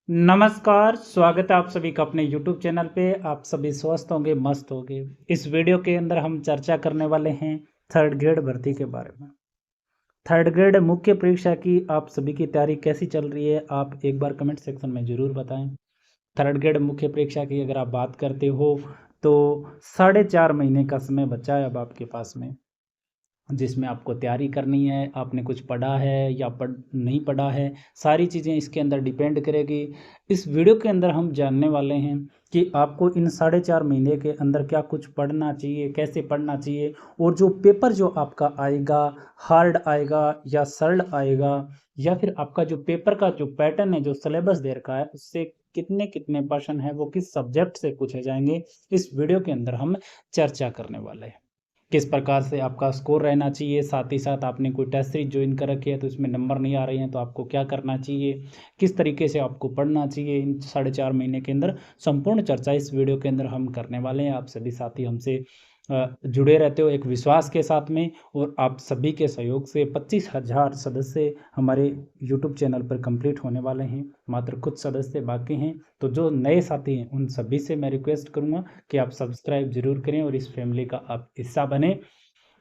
नमस्कार, स्वागत है आप सभी का अपने YouTube चैनल पे। आप सभी स्वस्थ होंगे, मस्त होंगे। इस वीडियो के अंदर हम चर्चा करने वाले हैं थर्ड ग्रेड भर्ती के बारे में। थर्ड ग्रेड मुख्य परीक्षा की आप सभी की तैयारी कैसी चल रही है, आप एक बार कमेंट सेक्शन में ज़रूर बताएं। थर्ड ग्रेड मुख्य परीक्षा की अगर आप बात करते हो तो 4.5 महीने का समय बचा है अब आपके पास में, जिसमें आपको तैयारी करनी है। आपने कुछ पढ़ा है या नहीं पढ़ा है, सारी चीज़ें इसके अंदर डिपेंड करेगी। इस वीडियो के अंदर हम जानने वाले हैं कि आपको इन 4.5 महीने के अंदर क्या कुछ पढ़ना चाहिए, कैसे पढ़ना चाहिए, और जो पेपर जो आपका आएगा, हार्ड आएगा या सरल आएगा, या फिर आपका जो पेपर का जो पैटर्न है, जो सिलेबस दे रखा है, उससे कितने कितने पर्सन है, वो किस सब्जेक्ट से पूछे जाएंगे, इस वीडियो के अंदर हम चर्चा करने वाले हैं। किस प्रकार से आपका स्कोर रहना चाहिए, साथ ही साथ आपने कोई टेस्ट सीरीज ज्वाइन कर रखी है तो इसमें नंबर नहीं आ रहे हैं तो आपको क्या करना चाहिए, किस तरीके से आपको पढ़ना चाहिए, इन 4.5 महीने के अंदर संपूर्ण चर्चा इस वीडियो के अंदर हम करने वाले हैं। आप सभी साथी हमसे जुड़े रहते हो एक विश्वास के साथ में, और आप सभी के सहयोग से 25,000 सदस्य हमारे यूट्यूब चैनल पर कंप्लीट होने वाले हैं। मात्र कुछ सदस्य बाकी हैं, तो जो नए साथी हैं उन सभी से मैं रिक्वेस्ट करूंगा कि आप सब्सक्राइब जरूर करें और इस फैमिली का आप हिस्सा बने,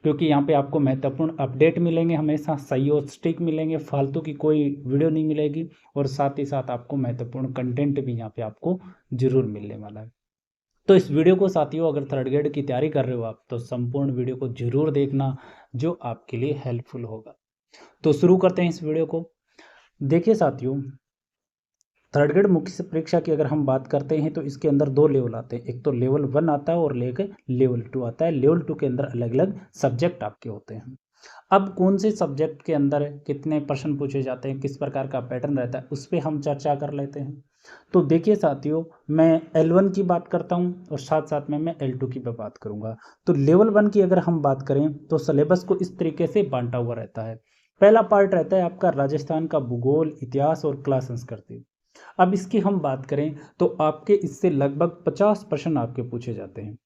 क्योंकि यहाँ पे आपको महत्वपूर्ण अपडेट मिलेंगे, हमेशा सही और सटीक मिलेंगे, फालतू की कोई वीडियो नहीं मिलेगी, और साथ ही साथ आपको महत्वपूर्ण कंटेंट भी यहाँ पे आपको जरूर मिलने वाला है। तो इस वीडियो को साथियों, अगर थर्ड ग्रेड की तैयारी कर रहे हो आप, तो संपूर्ण वीडियो को जरूर देखना, जो आपके लिए हेल्पफुल होगा। तो शुरू करते हैं इस वीडियो को। देखिए साथियों, थर्ड ग्रेड मुख्य परीक्षा की अगर हम बात करते हैं तो इसके अंदर दो लेवल आते हैं। एक तो लेवल 1 आता है और लेवल 2 आता है। लेवल 2 के अंदर अलग अलग सब्जेक्ट आपके होते हैं। अब कौन से सब्जेक्ट के अंदर कितने प्रश्न पूछे जाते हैं, किस प्रकार का पैटर्न रहता है, उस पर हम चर्चा कर लेते हैं। तो देखिए साथियों, मैं L1 की बात करता हूं और साथ साथ में मैं L2 की बात करूंगा। तो लेवल 1 की अगर हम बात करें तो सिलेबस को इस तरीके से बांटा हुआ रहता है। पहला पार्ट रहता है आपका राजस्थान का भूगोल, इतिहास और कला संस्कृति। अब इसकी हम बात करें तो आपके इससे लगभग 50 प्रश्न आपके पूछे जाते हैं,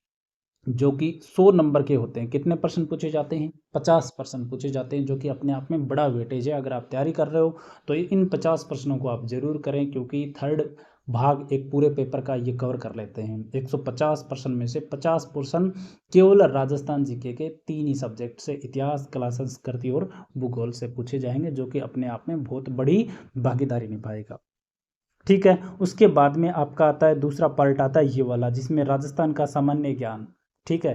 जो कि 100 नंबर के होते हैं। कितने प्रश्न पूछे जाते हैं? 50 प्रश्न पूछे जाते हैं, जो कि अपने आप में बड़ा वेटेज है। अगर आप तैयारी कर रहे हो तो इन 50 प्रश्नों को आप जरूर करें, क्योंकि थर्ड भाग एक पूरे पेपर का ये कवर कर लेते हैं। 150 प्रश्न में से 50 प्रश्न केवल राजस्थान जीके के 3 ही सब्जेक्ट से, इतिहास, कला संस्कृति और भूगोल से पूछे जाएंगे, जो कि अपने आप में बहुत बड़ी भागीदारी निभाएगा। ठीक है, उसके बाद में आपका आता है दूसरा पार्ट, आता है ये वाला, जिसमें राजस्थान का सामान्य ज्ञान। ठीक है,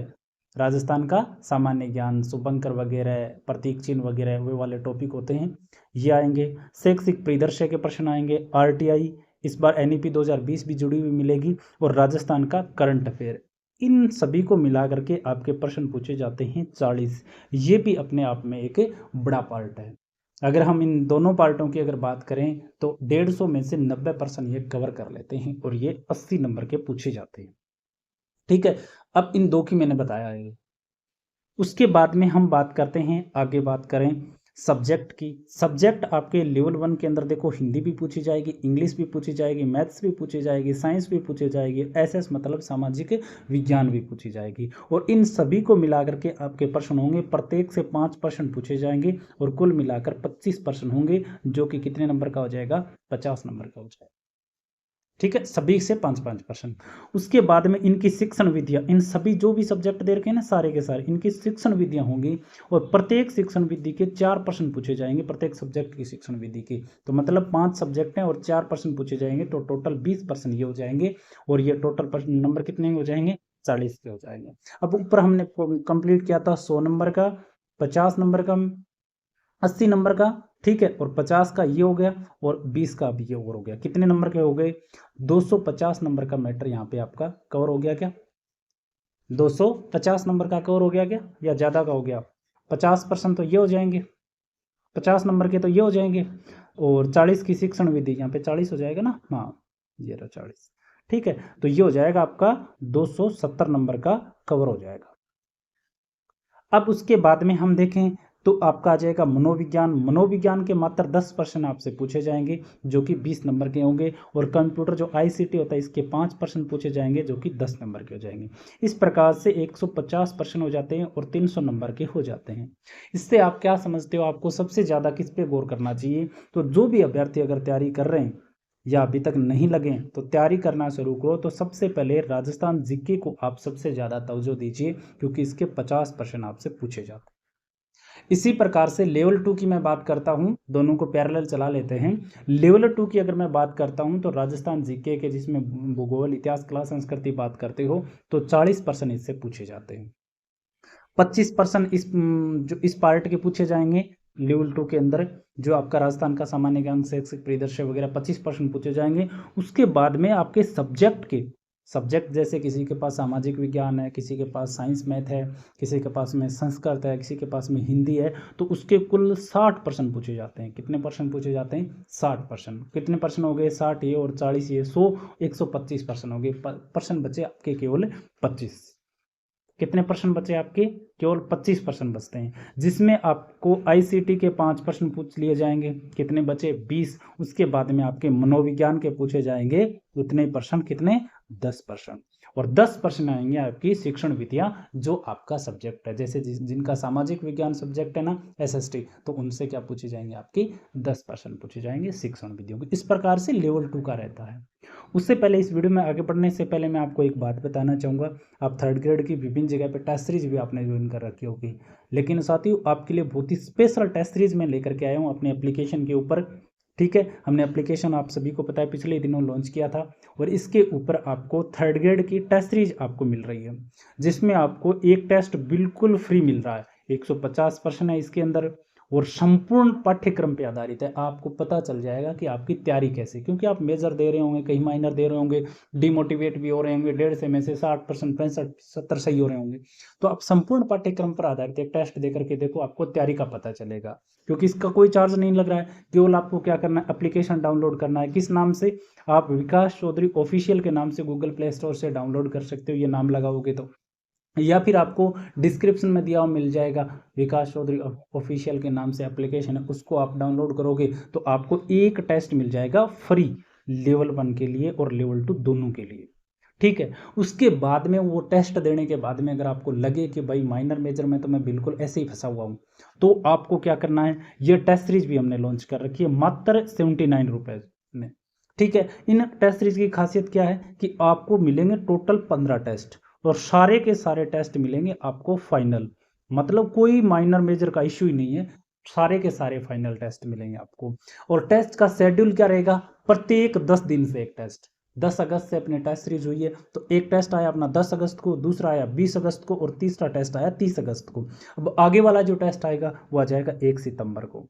राजस्थान का सामान्य ज्ञान, शुभंकर वगैरह, प्रतीक चिन्ह वगैरह, वे वाले टॉपिक होते हैं, ये आएंगे। शैक्षिक परिदृश्य के प्रश्न आएंगे, आरटीआई, इस बार एनईपी 2020 भी जुड़ी हुई मिलेगी, और राजस्थान का करंट अफेयर। इन सभी को मिला करके आपके प्रश्न पूछे जाते हैं 40। ये भी अपने आप में एक बड़ा पार्ट है। अगर हम इन दोनों पार्टों की अगर बात करें तो 150 में से 90% ये कवर कर लेते हैं, और ये 80 नंबर के पूछे जाते हैं। ठीक है, अब इन दो की मैंने बताया है। उसके बाद में हम बात करते हैं, आगे बात करें सब्जेक्ट की। सब्जेक्ट आपके लेवल 1 के अंदर देखो, हिंदी भी पूछी जाएगी, इंग्लिश भी पूछी जाएगी, मैथ्स भी पूछी जाएगी, साइंस भी पूछी जाएगी, एसएस मतलब सामाजिक विज्ञान भी पूछी जाएगी, और इन सभी को मिलाकर के आपके प्रश्न होंगे। प्रत्येक से 5 प्रश्न पूछे जाएंगे, और कुल मिलाकर 25 प्रश्न होंगे, जो कि कितने नंबर का हो जाएगा? 50 नंबर का हो जाएगा। ठीक है, सभी से 5-5%। उसके बाद में इनकी शिक्षण विधियां, इन सभी जो भी सब्जेक्ट दे रखे हैं ना, सारे के सारे, इनकी शिक्षण विधियां होंगी, और प्रत्येक शिक्षण विधि के 4 प्रश्न पूछे जाएंगे, प्रत्येक सब्जेक्ट की शिक्षण विधि की। तो मतलब 5 सब्जेक्ट हैं और 4 प्रश्न पूछे जाएंगे, तो टोटल 20 प्रश्न ये हो जाएंगे, और ये टोटल प्रश्न नंबर कितने हो जाएंगे? 40 के हो जाएंगे। अब ऊपर हमने कंप्लीट किया था 100 नंबर का, 50 नंबर का, 80 नंबर का। ठीक है, और 50 का ये हो गया, और 20 का भी ये और हो गया। कितने नंबर के हो गए? 250 नंबर का मैटर यहाँ पे आपका कवर हो गया क्या? 250 नंबर का कवर हो गया क्या, या ज़्यादा का हो गया? 50% तो ये हो जाएंगे, 50 नंबर के तो ये हो जाएंगे, और 40 की शिक्षण विधि, यहाँ पे 40 हो जाएगा ना, हाँ ये रहा 40। ठीक है, तो ये हो जाएगा आपका 270 नंबर का कवर हो जाएगा। अब उसके बाद में हम देखें तो आपका आ जाएगा मनोविज्ञान। मनोविज्ञान के मात्र 10 प्रश्न आपसे पूछे जाएंगे, जो कि 20 नंबर के होंगे, और कंप्यूटर जो आईसीटी होता है, इसके 5 प्रश्न पूछे जाएंगे, जो कि 10 नंबर के हो जाएंगे। इस प्रकार से 150 प्रश्न हो जाते हैं, और 300 नंबर के हो जाते हैं। इससे आप क्या समझते हो, आपको सबसे ज़्यादा किस पे गौर करना चाहिए? तो जो भी अभ्यर्थी अगर तैयारी कर रहे हैं या अभी तक नहीं लगे तो तैयारी करना शुरू करो। तो सबसे पहले राजस्थान जीके को आप सबसे ज़्यादा तवज्जो दीजिए, क्योंकि इसके 50% आपसे पूछे जाते हैं। इसी प्रकार से लेवल 2 की मैं बात करता हूँ, दोनों को पैरेलल चला लेते हैं। लेवल 2 की अगर मैं बात करता हूँ तो राजस्थान जीके के, जिसमें भूगोल, इतिहास, कला, संस्कृति बात करते हो, तो 40% इससे पूछे जाते हैं। 25% जो इस पार्ट के पूछे जाएंगे लेवल 2 के अंदर, जो आपका राजस्थान का सामान्य ज्ञान, शैक्षिक परिदृश्य वगैरह 25% पूछे जाएंगे। उसके बाद में आपके सब्जेक्ट जैसे किसी के पास सामाजिक विज्ञान है, किसी के पास साइंस मैथ है, किसी के पास में संस्कृत है, किसी के पास में हिंदी है, तो उसके कुल 60% पूछे जाते हैं। कितने परसेंट पूछे जाते हैं? 60%। कितने परसेंट हो गए? 60 ये और 40 ये, 100, 125% हो गए। परसेंट बचे आपके केवल 25। कितने परसेंट बचे आपके? केवल 25% बचते हैं, जिसमें आपको आईसीटी के 5% पूछ लिए जाएंगे। कितने बचे? 20। उसके बाद में आपके मनोविज्ञान के पूछे जाएंगे उतने परसेंट, कितने? 10%। और 10% आएंगे आपकी शिक्षण विधियां, जो आपका सब्जेक्ट है। जैसे जिनका सामाजिक विज्ञान सब्जेक्ट है ना, एसएसटी, तो उनसे क्या पूछे जाएंगे? आपकी 10% पूछे जाएंगे शिक्षण विधियों के। इस प्रकार से लेवल 2 का रहता है। उससे पहले, इस वीडियो में आगे बढ़ने से पहले मैं आपको एक बात बताना चाहूँगा। आप थर्ड ग्रेड की विभिन्न जगह पे टेस्ट सीरीज भी आपने ज्वाइन कर रखी होगी, लेकिन साथियों आपके लिए बहुत ही स्पेशल टेस्ट सीरीज मैं लेकर के आया हूँ अपने एप्लीकेशन के ऊपर। ठीक है, हमने एप्लीकेशन आप सभी को पता है पिछले दिनों लॉन्च किया था, और इसके ऊपर आपको थर्ड ग्रेड की टेस्ट सीरीज आपको मिल रही है, जिसमें आपको एक टेस्ट बिल्कुल फ्री मिल रहा है। 150% है इसके अंदर, और संपूर्ण पाठ्यक्रम पे आधारित है। आपको पता चल जाएगा कि आपकी तैयारी कैसे, क्योंकि आप मेजर दे रहे होंगे, कहीं माइनर दे रहे होंगे, डिमोटिवेट भी हो रहे होंगे, 150 में से 60%, 65, 70 सही हो रहे होंगे। तो आप संपूर्ण पाठ्यक्रम पर आधारित एक टेस्ट दे करके देखो, आपको तैयारी का पता चलेगा। क्योंकि इसका कोई चार्ज नहीं लग रहा है, केवल आपको क्या करना है? एप्लीकेशन डाउनलोड करना है। किस नाम से? आप विकास चौधरी ऑफिशियल के नाम से गूगल प्ले स्टोर से डाउनलोड कर सकते हो, ये नाम लगाओगे तो, या फिर आपको डिस्क्रिप्शन में दिया हुआ मिल जाएगा, विकास चौधरी ऑफिशियल के नाम से एप्लीकेशन है, उसको आप डाउनलोड करोगे तो आपको एक टेस्ट मिल जाएगा फ्री, लेवल 1 के लिए और लेवल 2 दोनों के लिए। ठीक है, उसके बाद में वो टेस्ट देने के बाद में अगर आपको लगे कि भाई माइनर मेजर में तो मैं बिल्कुल ऐसे ही फंसा हुआ हूँ, तो आपको क्या करना है? ये टेस्ट सीरीज भी हमने लॉन्च कर रखी है मात्र 79 रुपये में। ठीक है, इन टेस्ट सीरीज की खासियत क्या है कि आपको मिलेंगे टोटल 15 टेस्ट, और सारे के सारे टेस्ट मिलेंगे आपको फाइनल, मतलब कोई माइनर मेजर का इश्यू ही नहीं है, सारे के सारे फाइनल टेस्ट मिलेंगे आपको। और टेस्ट का शेड्यूल क्या रहेगा? प्रत्येक 10 दिन से एक टेस्ट। 10 अगस्त से अपने टेस्ट सीरीज हुई है, तो एक टेस्ट आया अपना 10 अगस्त को, दूसरा आया 20 अगस्त को, और तीसरा टेस्ट आया 30 अगस्त को। अब आगे वाला जो टेस्ट आएगा वो आ जाएगा 1 सितंबर को।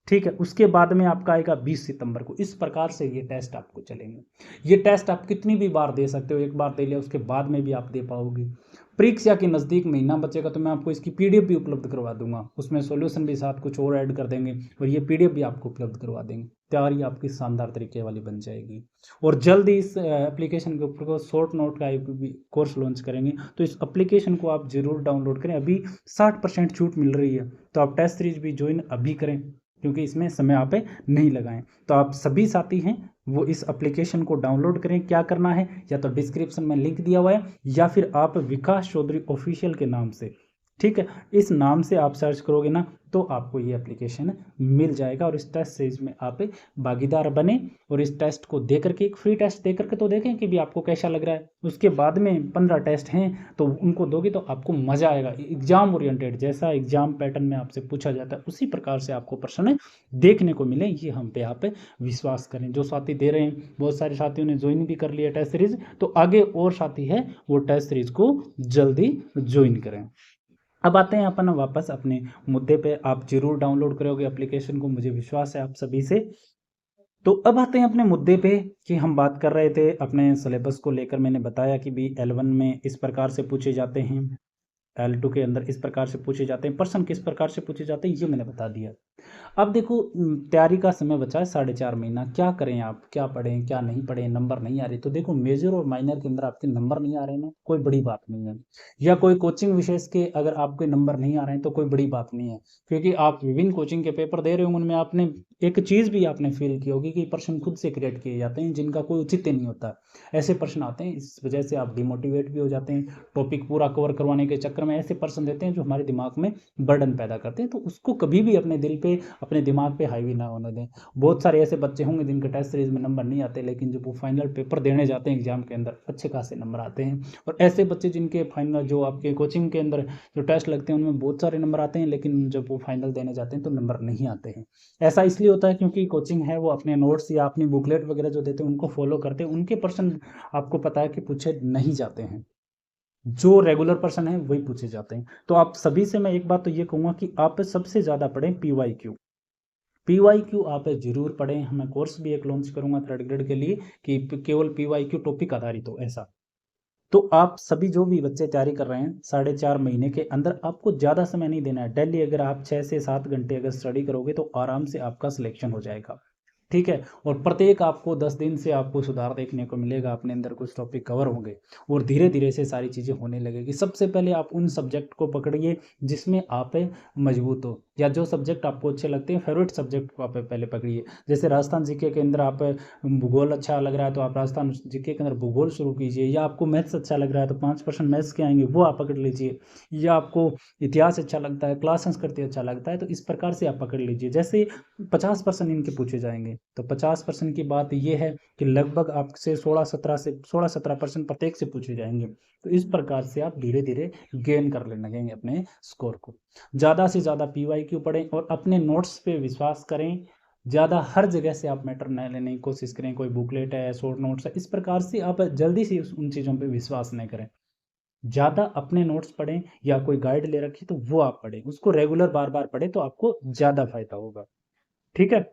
ठीक है, उसके बाद में आपका आएगा 20 सितंबर को। इस प्रकार से ये टेस्ट आपको चलेंगे। ये टेस्ट आप कितनी भी बार दे सकते हो, एक बार दे लिया उसके बाद में भी आप दे पाओगे। परीक्षा के नज़दीक महीना बचेगा तो मैं आपको इसकी पीडीएफ भी उपलब्ध करवा दूंगा, उसमें सॉल्यूशन भी साथ कुछ और ऐड कर देंगे, और ये पीडीएफ भी आपको उपलब्ध करवा देंगे। तैयारी आपकी शानदार तरीके वाली बन जाएगी। और जल्द ही इस एप्लीकेशन के ऊपर शॉर्ट नोट का एक कोर्स लॉन्च करेंगे, तो इस एप्लीकेशन को आप जरूर डाउनलोड करें। अभी 60% छूट मिल रही है, तो आप टेस्ट सीरीज भी ज्वाइन अभी करें, क्योंकि इसमें समय आप नहीं लगाएं। तो आप सभी साथी हैं वो इस एप्लीकेशन को डाउनलोड करें। क्या करना है? या तो डिस्क्रिप्शन में लिंक दिया हुआ है, या फिर आप विकास चौधरी ऑफिशियल के नाम से, ठीक है, इस नाम से आप सर्च करोगे ना, तो आपको ये एप्लीकेशन मिल जाएगा। और इस टेस्ट सीरीज में आप भागीदार बने, और इस टेस्ट को दे करके, एक फ्री टेस्ट दे करके तो देखें कि भी आपको कैसा लग रहा है। उसके बाद में 15 टेस्ट हैं, तो उनको दोगे तो आपको मज़ा आएगा। एग्जाम ओरिएंटेड, जैसा एग्जाम पैटर्न में आपसे पूछा जाता है उसी प्रकार से आपको प्रश्न देखने को मिले, ये हम पे आप विश्वास करें। जो साथी दे रहे हैं, बहुत सारे साथियों ने ज्वाइन भी कर लिया टेस्ट सीरीज, तो आगे और साथी है वो टेस्ट सीरीज को जल्दी ज्वाइन करें। अब आते हैं अपन वापस अपने मुद्दे पे। आप जरूर डाउनलोड करोगे एप्लीकेशन को, मुझे विश्वास है आप सभी से। तो अब आते हैं अपने मुद्दे पे, कि हम बात कर रहे थे अपने सिलेबस को लेकर। मैंने बताया कि भी L1 में इस प्रकार से पूछे जाते हैं, L2 के अंदर इस प्रकार से पूछे जाते हैं, प्रश्न किस प्रकार से पूछे जाते हैं ये मैंने बता दिया। अब देखो, तैयारी का समय बचा है 4.5 महीना। क्या करें आप? क्या पढ़ें, क्या नहीं पढ़ें? नंबर नहीं आ रहे, तो देखो मेजर और माइनर के अंदर आपके नंबर नहीं आ रहे हैं, कोई बड़ी बात नहीं है। या कोई कोचिंग विशेष के अगर आपके नंबर नहीं आ रहे हैं तो कोई बड़ी बात नहीं है, क्योंकि आप विभिन्न कोचिंग के पेपर दे रहे होंगे, उनमें आपने एक चीज़ भी आपने फील की होगी कि प्रश्न खुद से क्रिएट किए जाते हैं, जिनका कोई औचित्य नहीं होता। ऐसे प्रश्न आते हैं, इस वजह से आप डिमोटिवेट भी हो जाते हैं। टॉपिक पूरा कवर करवाने के चक्कर में ऐसे प्रश्न देते हैं जो हमारे दिमाग में बर्डन पैदा करते हैं। तो उसको कभी भी अपने दिल पे, अपने दिमाग पे हावी ना होने दें। बहुत सारे ऐसे बच्चे होंगे जिनके टेस्ट सीरीज में नंबर नहीं आते, लेकिन जब वो फाइनल पेपर देने जाते हैं एग्जाम के अंदर अच्छे खासे नंबर आते हैं। और ऐसे बच्चे जिनके फाइनल जो आपके कोचिंग के अंदर जो टेस्ट लगते हैं उनमें बहुत सारे नंबर आते हैं, लेकिन जब वो फाइनल देने जाते हैं तो नंबर नहीं आते हैं। ऐसा इसलिए होता है क्योंकि कोचिंग है वो अपने नोट्स या अपनी बुकलेट वगैरह जो देते हैं उनको फॉलो करते हैं, उनके पर्सन आपको पता है कि पूछे नहीं जाते हैं, जो रेगुलर पर्सन है वही पूछे जाते हैं। तो आप सभी से मैं एक बात तो ये कहूँगा कि आप सबसे ज़्यादा पढ़ें PYQ। PYQ आप जरूर पढ़ें। मैं कोर्स भी एक लॉन्च करूंगा 3rd ग्रेड के लिए कि केवल PYQ टॉपिक आधारित हो ऐसा। तो आप सभी जो भी बच्चे तैयारी कर रहे हैं 4.5 महीने के अंदर आपको ज़्यादा समय नहीं देना है। डेली अगर आप 6 से 7 घंटे अगर स्टडी करोगे तो आराम से आपका सिलेक्शन हो जाएगा, ठीक है। और प्रत्येक आपको 10 दिन से आपको सुधार देखने को मिलेगा, अपने अंदर कुछ टॉपिक कवर होंगे और धीरे धीरे से सारी चीज़ें होने लगेगी। सबसे पहले आप उन सब्जेक्ट को पकड़िए जिसमें आप मजबूत हो, या जो सब्जेक्ट आपको अच्छे लगते हैं फेवरेट सब्जेक्ट को आप पहले पकड़िए। जैसे राजस्थान जीके के अंदर आप भूगोल अच्छा लग रहा है तो आप राजस्थान जीके के अंदर भूगोल शुरू कीजिए, या आपको मैथ्स अच्छा लग रहा है तो 5% मैथ्स के आएंगे वो आप पकड़ लीजिए, या आपको इतिहास अच्छा लगता है, क्लास संस्कृति अच्छा लगता है तो इस प्रकार से आप पकड़ लीजिए। जैसे 50% इनके पूछे जाएंगे तो 50% की बात यह है कि लगभग आपसे 16-17% प्रत्येक से पूछे जाएंगे। तो इस प्रकार से आप धीरे धीरे गेन कर लेने लगेंगे अपने स्कोर को। ज़्यादा से ज़्यादा PYQ पढ़ें और अपने नोट्स पे विश्वास करें। ज़्यादा हर जगह से आप मैटर न लेने की कोशिश करें, कोई बुकलेट है, शॉर्ट नोट्स है, इस प्रकार से आप जल्दी से उन चीज़ों पे विश्वास नहीं करें। ज़्यादा अपने नोट्स पढ़ें या कोई गाइड ले रखी तो वो आप पढ़ें, उसको रेगुलर बार बार पढ़ें तो आपको ज़्यादा फायदा होगा, ठीक है।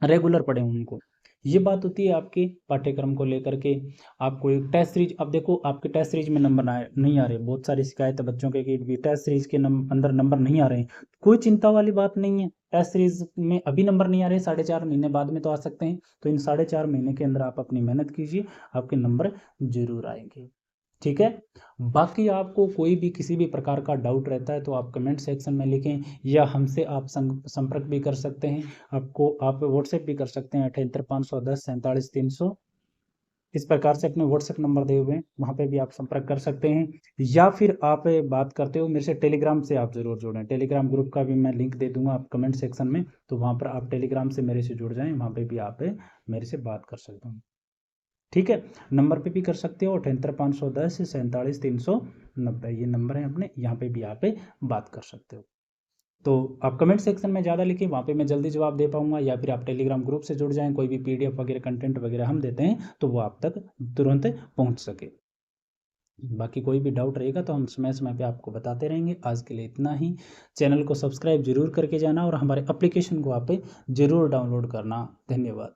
रेगुलर पढ़ें उनको। ये बात होती है आपके पाठ्यक्रम को लेकर के। आपको एक टेस्ट सीरीज, अब देखो आपके टेस्ट सीरीज में नंबर नहीं आ रहे, बहुत सारी शिकायत है बच्चों के कि टेस्ट सीरीज के अंदर नंबर नहीं आ रहे हैं। कोई चिंता वाली बात नहीं है, टेस्ट सीरीज में अभी नंबर नहीं आ रहे, 4.5 महीने बाद में तो आ सकते हैं। तो इन 4.5 महीने के अंदर आप अपनी मेहनत कीजिए, आपके नंबर जरूर आएंगे, ठीक है। बाकी आपको कोई भी किसी भी प्रकार का डाउट रहता है तो आप कमेंट सेक्शन में लिखें, या हमसे आप संपर्क भी कर सकते हैं। आपको आप व्हाट्सएप भी कर सकते हैं 78 510 47 300। इस प्रकार से अपने व्हाट्सएप नंबर दिए हुए हैं, वहाँ पे भी आप संपर्क कर सकते हैं। या फिर आप बात करते हो मेरे से टेलीग्राम से आप ज़रूर जुड़ें। टेलीग्राम ग्रुप का भी मैं लिंक दे दूंगा आप कमेंट सेक्शन में, तो वहाँ पर आप टेलीग्राम से मेरे से जुड़ जाएँ, वहाँ पर भी आप मेरे से बात कर सकते हैं, ठीक है। नंबर पे भी कर सकते हो 78 510 47 390, ये नंबर है अपने, यहाँ पे भी आप बात कर सकते हो। तो आप कमेंट सेक्शन में ज़्यादा लिखिए, वहाँ पे मैं जल्दी जवाब दे पाऊंगा, या फिर आप टेलीग्राम ग्रुप से जुड़ जाएं, कोई भी PDF वगैरह कंटेंट वगैरह हम देते हैं तो वो आप तक तुरंत पहुँच सके। बाकी कोई भी डाउट रहेगा तो हम समय समय पे आपको बताते रहेंगे। आज के लिए इतना ही। चैनल को सब्सक्राइब जरूर करके जाना और हमारे एप्लीकेशन को आप जरूर डाउनलोड करना। धन्यवाद।